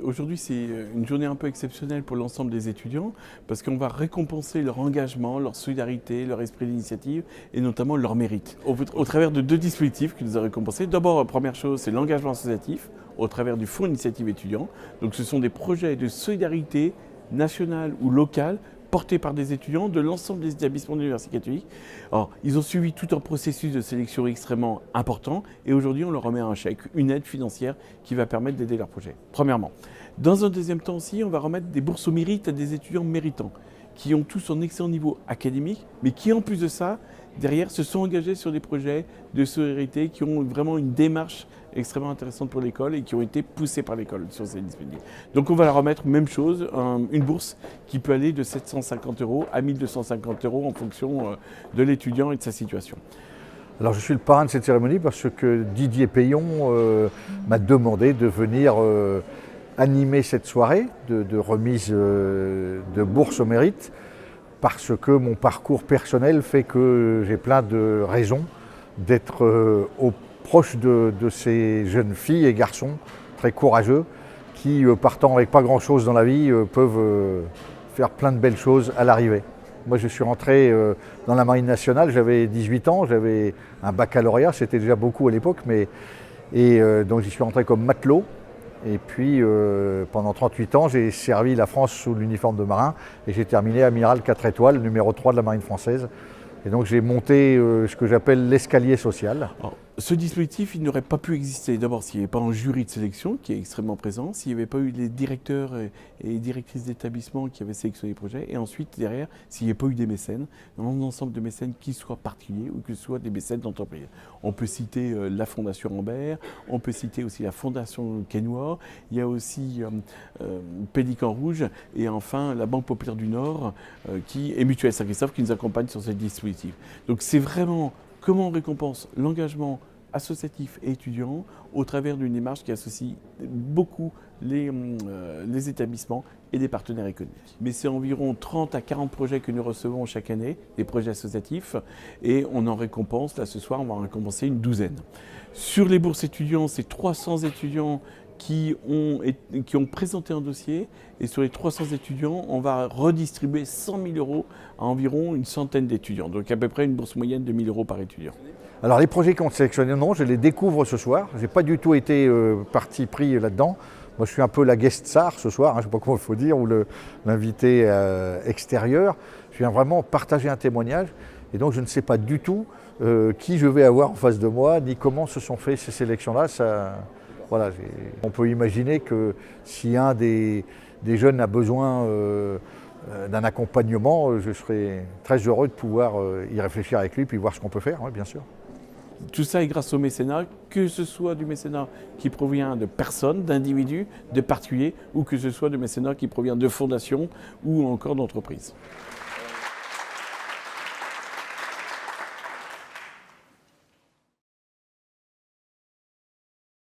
Aujourd'hui, c'est une journée un peu exceptionnelle pour l'ensemble des étudiants parce qu'on va récompenser leur engagement, leur solidarité, leur esprit d'initiative et notamment leur mérite au travers de deux dispositifs qui nous ont récompensés. D'abord, première chose, c'est l'engagement associatif au travers du Fonds Initiative étudiant. Donc ce sont des projets de solidarité nationale ou locale portés par des étudiants de l'ensemble des établissements de l'Université catholique. Alors, ils ont suivi tout un processus de sélection extrêmement important et aujourd'hui, on leur remet un chèque, une aide financière qui va permettre d'aider leur projet, premièrement. Dans un deuxième temps aussi, on va remettre des bourses au mérite à des étudiants méritants qui ont tous un excellent niveau académique, mais qui en plus de ça, derrière, se sont engagés sur des projets de solidarité qui ont vraiment une démarche extrêmement intéressante pour l'école et qui ont été poussés par l'école sur ces dispositifs. Donc on va leur remettre, même chose, une bourse qui peut aller de 750 € à 1250 € en fonction de l'étudiant et de sa situation. Alors je suis le parrain de cette cérémonie parce que Didier Payon m'a demandé de venir animer cette soirée de remise de bourse au mérite parce que mon parcours personnel fait que j'ai plein de raisons d'être proche de ces jeunes filles et garçons très courageux qui, partant avec pas grand-chose dans la vie, peuvent faire plein de belles choses à l'arrivée. Moi, je suis rentré dans la Marine nationale, j'avais 18 ans, j'avais un baccalauréat, c'était déjà beaucoup à l'époque, donc j'y suis rentré comme matelot. Et puis, pendant 38 ans, j'ai servi la France sous l'uniforme de marin et j'ai terminé amiral 4 étoiles, numéro 3 de la Marine française. Et donc j'ai monté ce que j'appelle l'escalier social. Alors, ce dispositif, il n'aurait pas pu exister. D'abord, s'il n'y avait pas un jury de sélection qui est extrêmement présent, s'il n'y avait pas eu les directeurs et directrices d'établissement qui avaient sélectionné les projets, et ensuite, derrière, s'il n'y avait pas eu des mécènes, un ensemble de mécènes qui soient particuliers ou que ce soit des mécènes d'entreprise. On peut citer la Fondation Rambert, on peut citer aussi la Fondation Quénois, il y a aussi Pélican Rouge, et enfin la Banque Populaire du Nord et Mutuelle Saint-Christophe qui nous accompagnent sur ce dispositif. Donc c'est vraiment comment on récompense l'engagement associatif et étudiant au travers d'une démarche qui associe beaucoup les établissements et les partenaires économiques. Mais c'est environ 30 à 40 projets que nous recevons chaque année, des projets associatifs, et on en récompense, là ce soir on va en récompenser une douzaine. Sur les bourses étudiants, c'est 300 étudiants qui ont présenté un dossier, et sur les 300 étudiants, on va redistribuer 100 000 € à environ une centaine d'étudiants, donc à peu près une bourse moyenne de 1 000 € par étudiant. Alors les projets qu'on sélectionne, non, je les découvre ce soir, je n'ai pas du tout été parti pris là-dedans. Moi je suis un peu la guest star ce soir, je ne sais pas comment il faut dire, ou l'invité extérieur. Je viens vraiment partager un témoignage, et donc je ne sais pas du tout qui je vais avoir en face de moi, ni comment se sont faites ces sélections-là. Voilà, on peut imaginer que si un des jeunes a besoin d'un accompagnement, je serais très heureux de pouvoir y réfléchir avec lui puis voir ce qu'on peut faire, oui, bien sûr. Tout ça est grâce au mécénat, que ce soit du mécénat qui provient de personnes, d'individus, de particuliers, ou que ce soit du mécénat qui provient de fondations ou encore d'entreprises.